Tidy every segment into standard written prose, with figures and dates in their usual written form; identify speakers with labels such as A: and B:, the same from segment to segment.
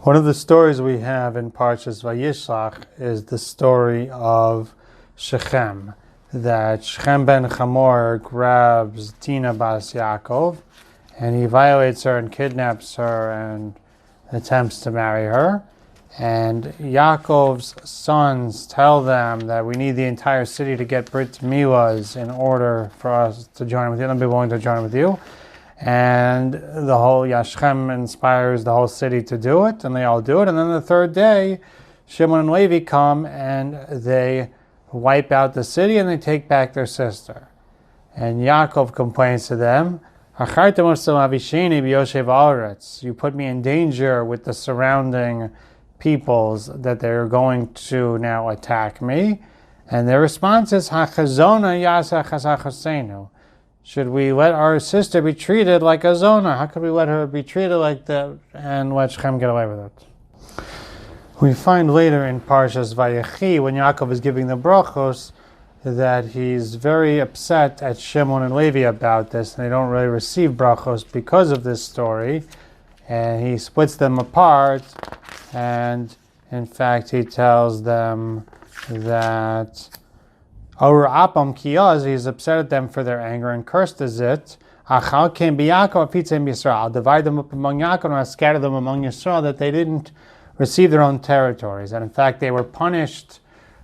A: One of the stories we have in Parshas Vayishlach is the story of Shechem, that Shechem ben Hamor grabs Tina bas Yaakov, and he violates her and kidnaps her and attempts to marry her. And Yaakov's sons tell them that we need the entire city to get Brit Milas in order for us to join with you, and be willing to join with you. And the whole Shechem inspires the whole city to do it, and they all do it. And then the third day, Shimon and Levi come and they wipe out the city and they take back their sister. And Yaakov complains to them, you put me in danger with the surrounding peoples that they're going to now attack me. And their response is, should we let our sister be treated like a zona? How could we let her be treated like that and let Shechem get away with it? We find later in Parshas Vayechi, when Yaakov is giving the Berachos, that he's very upset at Shimon and Levi about this, and they don't really receive Berachos because of this story. And he splits them apart, and in fact he tells them that Our apam kiyaz, he's upset at them for their anger and cursed is it. I'll divide them up among Yaakov and I'll scatter them among Yisrael, that they didn't receive their own territories. And in fact, they were punished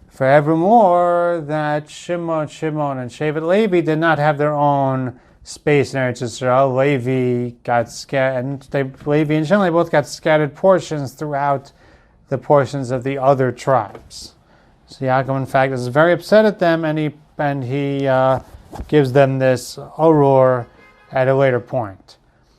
A: forevermore that Shimon, and Shevet Levi did not have their own space in Eretz Yisrael. Levi got scattered, and Levi and Shimon, they both got scattered portions throughout the portions of the other tribes. So Yaakov, in fact, is very upset at them, and he gives them this horror at a later point.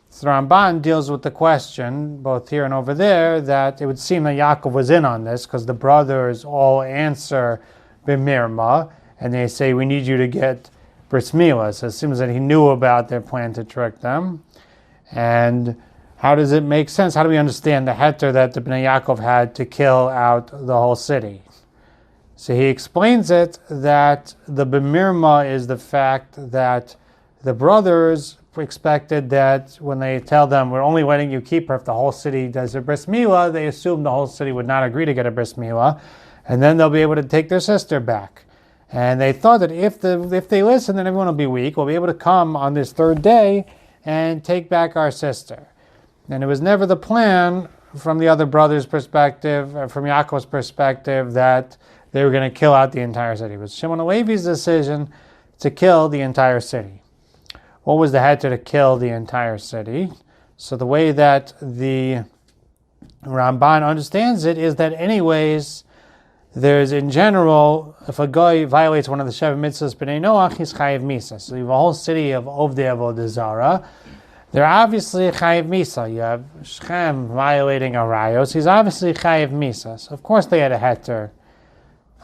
A: So the Ramban deals with the question, both here and over there, that it would seem that Yaakov was in on this, because the brothers all answer b'mirma, and they say, we need you to get bris milah. So it seems that he knew about their plan to trick them. And how does it make sense? How do we understand the Heter that the Bnei Yaakov had to kill out the whole city? So he explains it that the b'mirma is the fact that the brothers expected that when they tell them, we're only letting you keep her if the whole city does a bris milah, they assumed the whole city would not agree to get a bris milah, and then they'll be able to take their sister back. And they thought that if they listen, then everyone will be weak. We'll be able to come on this third day and take back our sister. And it was never the plan from the other brothers' perspective, from Yaakov's perspective, that they were going to kill out the entire city. It was Shimon and Levi's decision to kill the entire city. What was the Heter to kill the entire city? So the way that the Ramban understands it is that anyways, there's in general, if a guy violates one of the Sheva Mitzvahs b'nei Noach, he's chayiv misa. So you have a whole city of Ovdei Avodah Zarah. They're obviously chayiv misa. You have Shechem violating a rayos. He's obviously chayiv misa. So of course they had a Heter.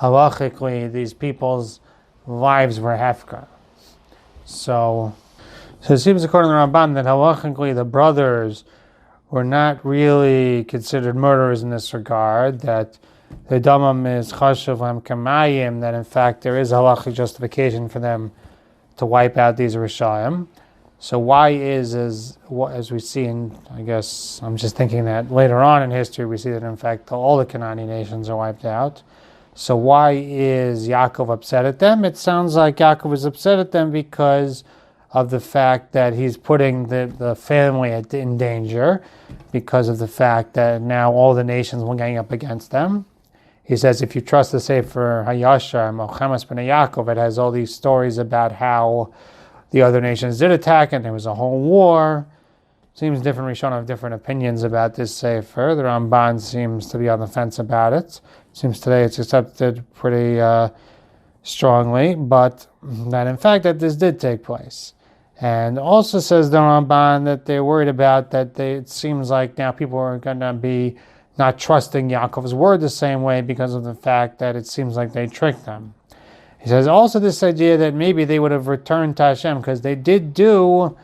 A: Halachically, these people's lives were hefka. So it seems according to the Ramban that halachically the brothers were not really considered murderers in this regard, that the damam is chashuv lam kamayim, that in fact there is a halachic justification for them to wipe out these Rishayim. So why is, as we see in, I guess, I'm just thinking that later on in history we see that in fact all the Canaanite nations are wiped out. So why is Yaakov upset at them? It sounds like Yaakov is upset at them because of the fact that he's putting the family in danger, because of the fact that now all the nations will gang up against them. He says, if you trust the Sefer Hayashar, Mochemes B'nai Yaakov, it has all these stories about how the other nations did attack and there was a whole war. Seems different Rishonim have different opinions about this Sefer. The Ramban seems to be on the fence about it. Seems today it's accepted pretty strongly, but that in fact that this did take place. And also says the Ramban that they're worried about that it seems like now people are going to be not trusting Yaakov's word the same way because of the fact that it seems like they tricked them. He says also this idea that maybe they would have returned to Hashem because they did do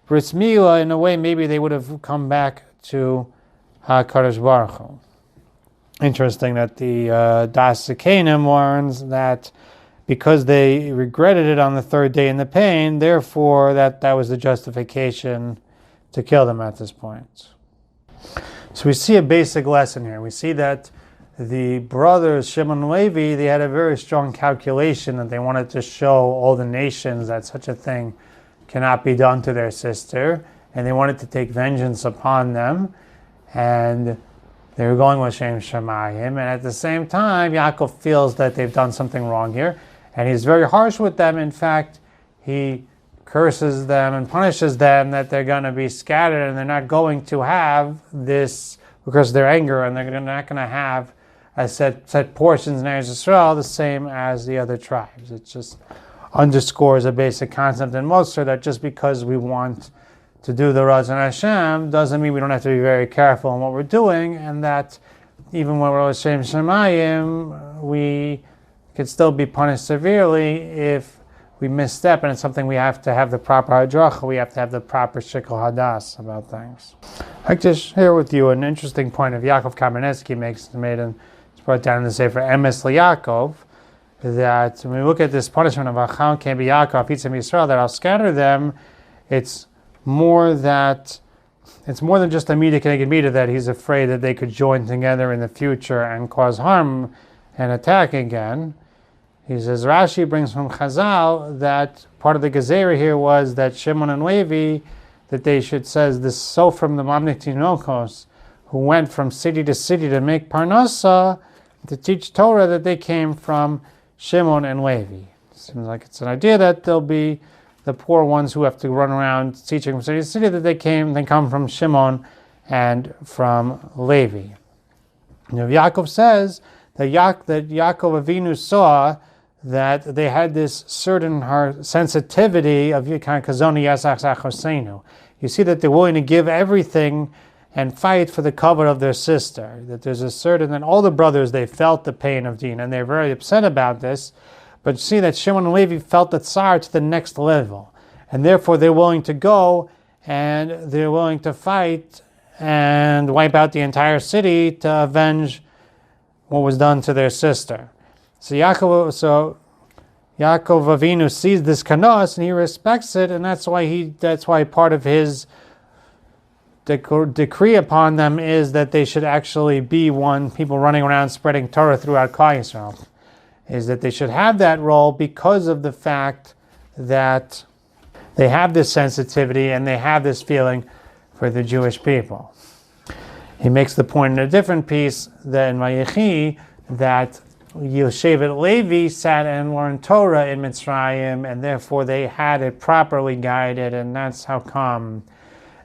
A: bris milah in a way, maybe they would have come back to HaKadosh Baruch Hu. Interesting that the Das Zekanim warns that because they regretted it on the third day in the pain, therefore that was the justification to kill them at this point. So we see a basic lesson here. We see that the brothers, Shimon and Levi, they had a very strong calculation that they wanted to show all the nations that such a thing cannot be done to their sister, and they wanted to take vengeance upon them, and they were going with Shem Shemayim, and at the same time, Yaakov feels that they've done something wrong here, and he's very harsh with them. In fact, he curses them and punishes them that they're going to be scattered, and they're not going to have this, because of their anger, and they're not going to have a set portions in Eretz Yisrael the same as the other tribes. It just underscores a basic concept in Moser that just because we want to do the Ratzon Hashem doesn't mean we don't have to be very careful in what we're doing, and that even when we're with Shem Shemayim, we could still be punished severely if we misstep, and it's something we have to have the proper hadracha, we have to have the proper shikol hadas about things. I'd like to share with you an interesting point of Yaakov Kamenetsky it's brought down in the Sefer Emes LeYaakov, that when we look at this punishment of Acham Ken B'Yaakov Yitzim Yisrael, that I'll scatter them, it's more than just a midah keneged midah, that he's afraid that they could join together in the future and cause harm and attack again. He says, Rashi brings from Chazal that part of the Gezerah here was that Shimon and Levi, that they should, says this, so from the Mamnik Tinokos, who went from city to city to make Parnasa, to teach Torah, that they came from Shimon and Levi. Seems like it's an idea that they'll be the poor ones who have to run around teaching from city to city, that they come from Shimon and from Levi. Yaakov says that Yaakov Avinu saw that they had this certain sensitivity of Yikan Kazoni Yasach Zachosenu. You see that they're willing to give everything and fight for the cover of their sister. That there's a certain, and all the brothers, they felt the pain of Din, and they're very upset about this. But you see that Shimon and Levi felt the tsar to the next level, and therefore they're willing to go, and they're willing to fight and wipe out the entire city to avenge what was done to their sister. So Yaakov Avinu sees this kanos and he respects it, and that's why part of his decree upon them is that they should actually be people running around spreading Torah throughout Klal Yisrael. Is that they should have that role because of the fact that they have this sensitivity and they have this feeling for the Jewish people. He makes the point in a different piece that in Vayechi that Yoshevet Levi sat and learned Torah in Mitzrayim, and therefore they had it properly guided, and that's how come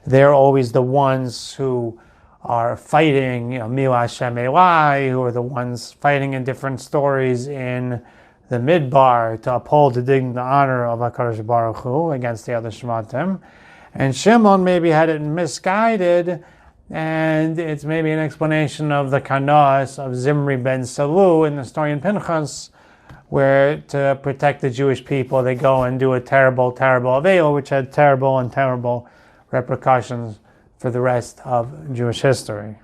A: they're always the ones who are fighting, Mila Hashem Elai, who are the ones fighting in different stories in the Midbar to uphold the honor of HaKadosh Baruch Hu against the other Shematim. And Shimon maybe had it misguided, and it's maybe an explanation of the kanos of Zimri ben Salu in the story in Pinchas, where to protect the Jewish people, they go and do a terrible Aveil, which had terrible repercussions for the rest of Jewish history.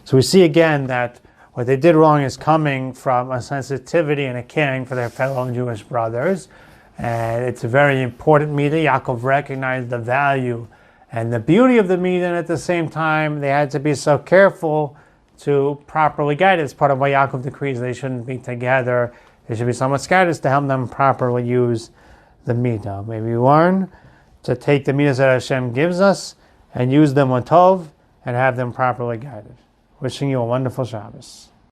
A: So we see again that what they did wrong is coming from a sensitivity and a caring for their fellow Jewish brothers. And it's a very important midah. Yaakov recognized the value and the beauty of the midah, and at the same time, they had to be so careful to properly guide it. It's part of why Yaakov decrees they shouldn't be together. They should be somewhat scattered to help them properly use the midah. Maybe we learn to take the midas that Hashem gives us and use them on Tov and have them properly guided. Wishing you a wonderful Shabbos.